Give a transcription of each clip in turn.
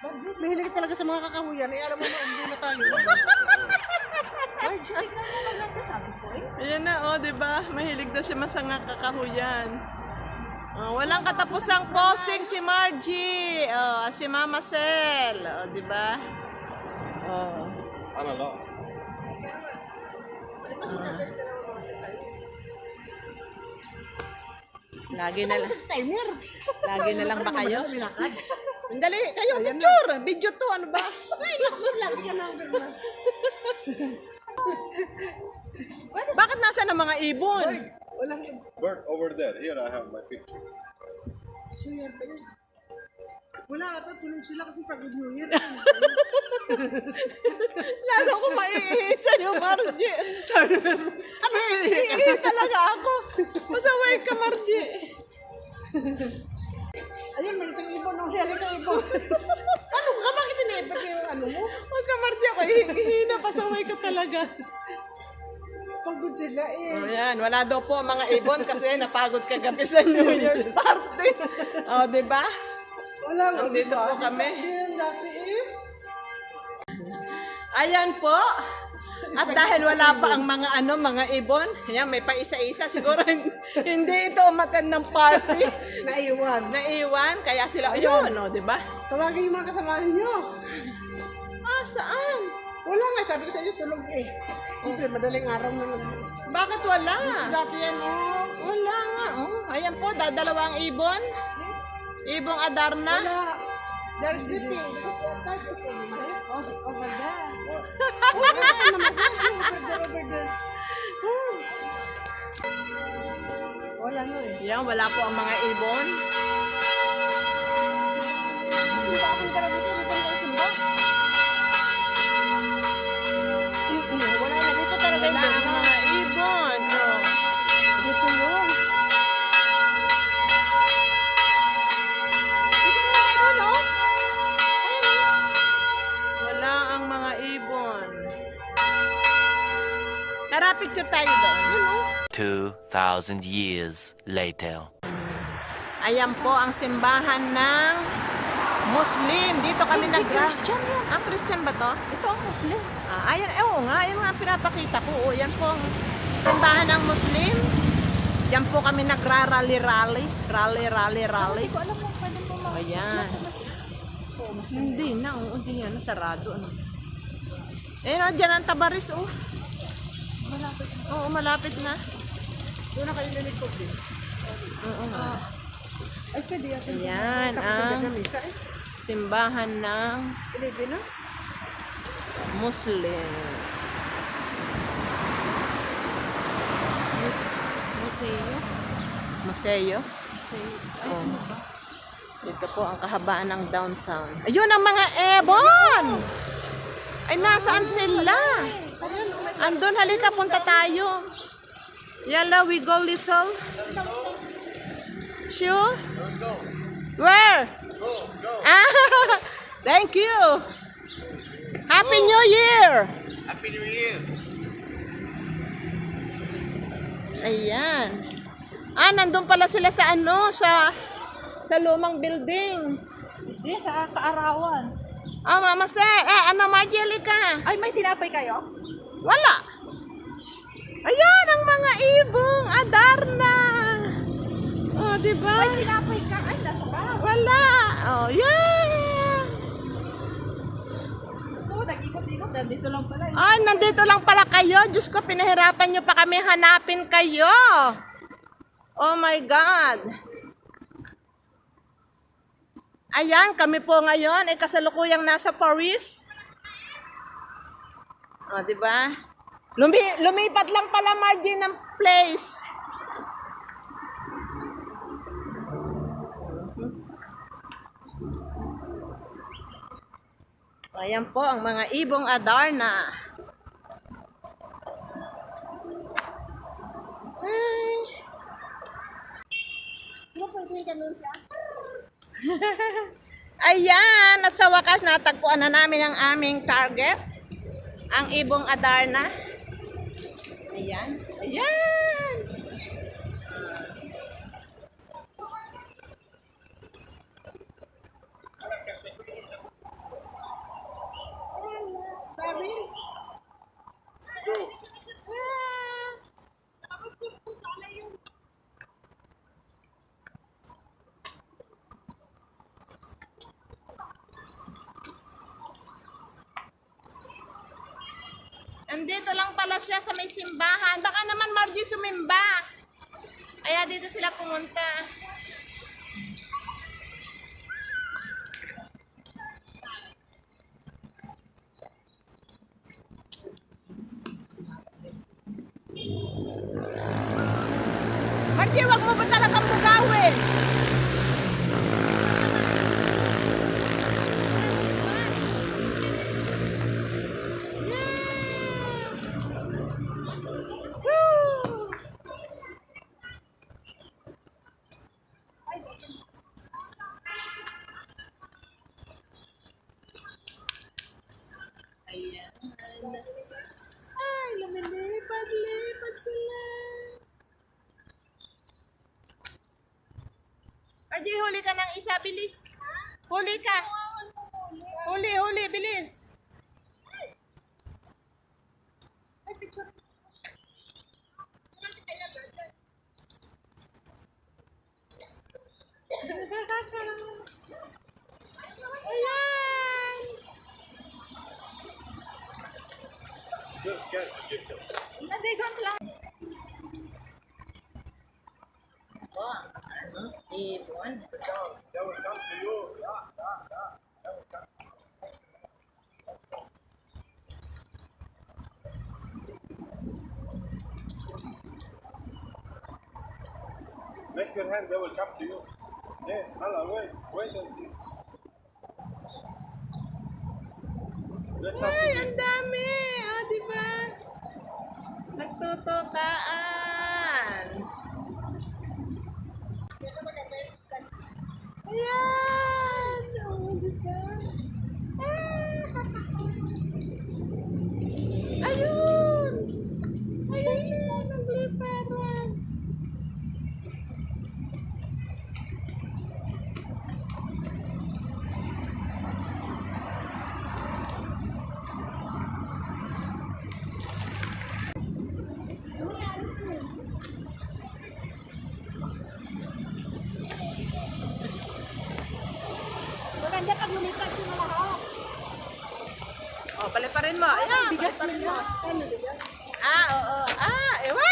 Mahilig talaga sa mga kakahuyan. Eh, alam mo na, hindi na tayo. Margie, tignan mo maganda, sabi ko eh. Ayan na, oh, di ba? Mahilig daw siya masanga kakahuyan. Oh, walang katapusang posing si Margie. Oh, si Mama Sel. Oh, di ba? Oh. Ano, no? Lagi na lang. Timer. Lagi na lang ba kayo? Milakad. Dali, kayo, picture. Video to, ano ba? Ay, naku, lagi ka lang. Bakit nasa ng mga ibon? Walang Bird over there. Here I have my picture. suyan pa yun. Wala ata, tulog sila kasi pagod New Year. Lalo ko maiisa yung Margie. Sorry. Ano, iihi talaga ako. Masaway ka, Margie. Ayun, may isang ibon. Ang hali ka ibon. Ano ka? Bakit iniipit yung ano mo? Huwag ka, Margie. Ako ihina. Pasaway ka talaga. Pagod sila eh. Oh, yan. Wala daw po ang mga ibon kasi napagod kagabi sa New Year's party. Oh, di ba? Wala nga. Nandito po kami. Hindi yan dati eh. Ayan po. At dahil wala pa ang mga ibon, ayan, may pa isa-isa. Siguro hindi ito umattend ng party. Naiwan. Kaya sila, ayun, no, di ba? Tawagin yung mga kasamahan nyo. Ah, saan? Wala nga, sabi ko sa inyo, tulog eh. Siyempre, madaling araw na lang. Bakit wala? Dati yan, oh. Wala nga. Oh, ayan po, dadalawang ibon. Ibong Adarna. Wala. They're sleeping. Oh my God. Over there. Wala nga eh. Yan, wala po ang mga ibon. Hindi ba akong tara dito? Dito ang simba? Wala na. Dito talaga Wala ang mga ibon. Oh. Dito yun. Dito na tayo, no? Wala ang mga ibon. Tara, picture tayo doon. 2,000 years later. Ayan po ang simbahan ng Muslim. Dito kami Hindi, Christian yan. Ah, Christian ba to? Ito ang Muslim. Ayan, oo nga. Ayan nga ang pinapakita ko. Oh, yan po ang simbahan ng Muslim. Yan po kami nagrarally-rally. Rally. Hindi ko alam kung pwede mo mga Ayan. Hindi na. Hindi yan. Nasarado. Ano. Ayun, dyan ang Tabaris. Oh. malapit. Oo, malapit na. Doon na kayo naligpog din. Oo nga. Ay, pwede yan. Ayan ang Misa eh. simbahan ng Pwede na. Muslim. Museo. Museo. Museo. Ay, Oh. ano ba? Dito po ang kahabaan ng downtown. Ayun ang mga ebon! Ay, nasaan sila? Andun, halika, punta tayo. Yala, we go little. Sure? Where? Ah, thank you. Happy New Year! Happy New Year! Ayan. Ah, nandun pala sila sa ano, sa lumang building. Hindi, sa Kaarawan. Ah, Mama Sel. Ano, Margie ka? Ay, may tinapay kayo? Wala. Ayan ang mga ibong Adarna. Oh, di ba? May tinapay ka. Ay, nasa ba? Wala. Oh, yeah. Diyos ko, nag-ikot-ikot. Nandito lang pala. Ay, nandito lang pala kayo. Diyos ko, pinahirapan nyo pa kami hanapin kayo. Oh my God. Ayan, kami po ngayon ay kasalukuyang nasa Paris. Oh, di ba? Lumipat lang pala Margie ng place. Ayan po ang mga ibong Adarna. Ay. Ayan, at sa wakas natagpuan na namin ang aming target. Ang ibong Adarna. Ayan. Ayan. April. Andito lang pala siya sa may simbahan. Baka naman Margie sumimba. Kaya dito sila pumunta. Margie, wag mo ba talagang bugawin? Ayan. Ay, lumilipad-lipad sila. Margie, huli ka ng isa, bilis. Huli ka. Huli, bilis. Ayan. Just get it. They don't like. Ibon. That will come to you. Yeah. That will come. Make your hand, they will come to you. Yeah, Hala, wait and see. Let's have Ay, to ang dami. O, diba? Nagtutukaan. Ayan. O, diba? Ah. Ayun. Ayun na, nagliparan. Maganda pag lumipat sila lahat. O, paliparin mo. Ayan, Bigas paliparin nila. mo. Ano bigas? Ah, oo. Ah, ewan!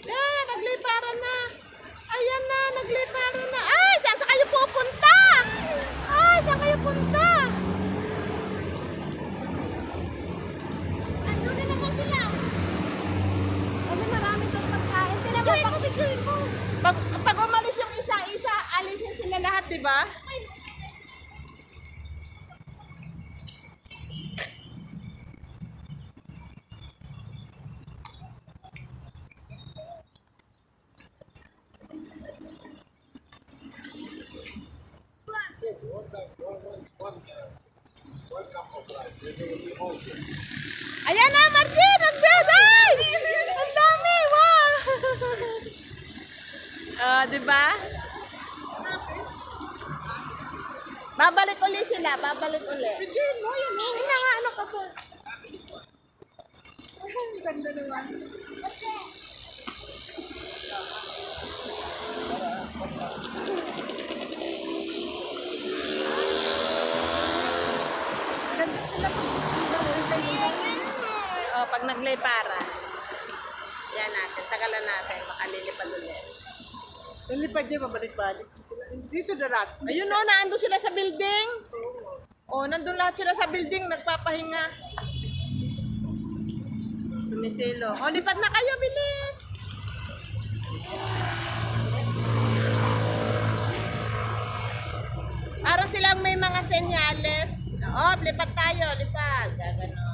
Nagliparan na. Ayan na, nagliparan na. Ay, saan sa kayo pupunta? Ay, saan kayo punta? Ano na naman sila? Kasi marami doon pagkain. Pinapapakituin mo. Pag umalis yung isa-isa, alisin sila lahat, di ba? Ayan na, Martin! Ang daday! Ang dami! Wow! Di ba? Babalik uli sila, babalik uli. Diyan mo, yan o. Ina nga, ano ka po? Ang ganda naman. Ganda sila pag Pag naglipara. Yan natin, tagalan natin, makalilipad ulit. Nalipad niya, pabalik-balik sila. Dito darat. Ayun o, naandun sila sa building. O, nandun lahat sila sa building, nagpapahinga. Sumisilo. O, lipat na kayo, bilis. Para silang may mga senyales. O, lipat tayo, lipat. Gaganon.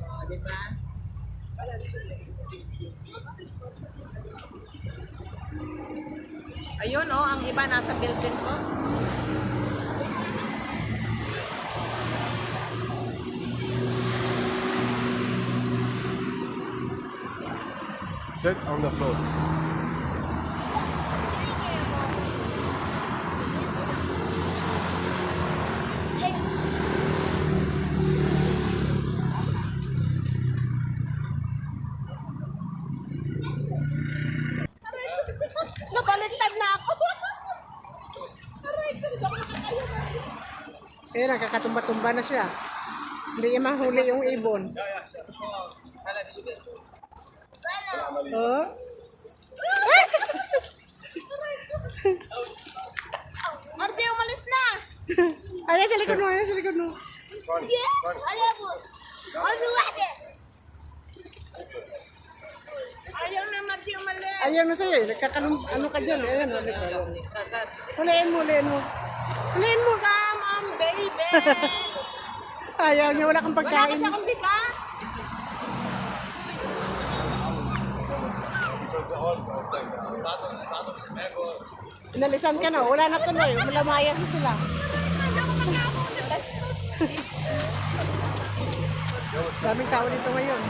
O, diba? Ayun, oh, ang iba nasa building ko. Sit on the floor. Nabaliktad na ako. Eh, nakakatumba-tumba na siya. Hindi niya mahuli yung ibon. Oh. Marty, umalis na. Ayan sa likod mo, ayan sa likod mo. Ayaw na, Marty, umalis. Ayaw na sa'yo eh. Ano ka dyan? Ayan, huliin mo, huliin mo. Huliin mo. Come on, baby. Ayaw niya, wala kang Wala pagkain. kasi akong bigas. Inalisan ka na, wala na tuloy. Malamayan na sila. Daming tao dito ngayon.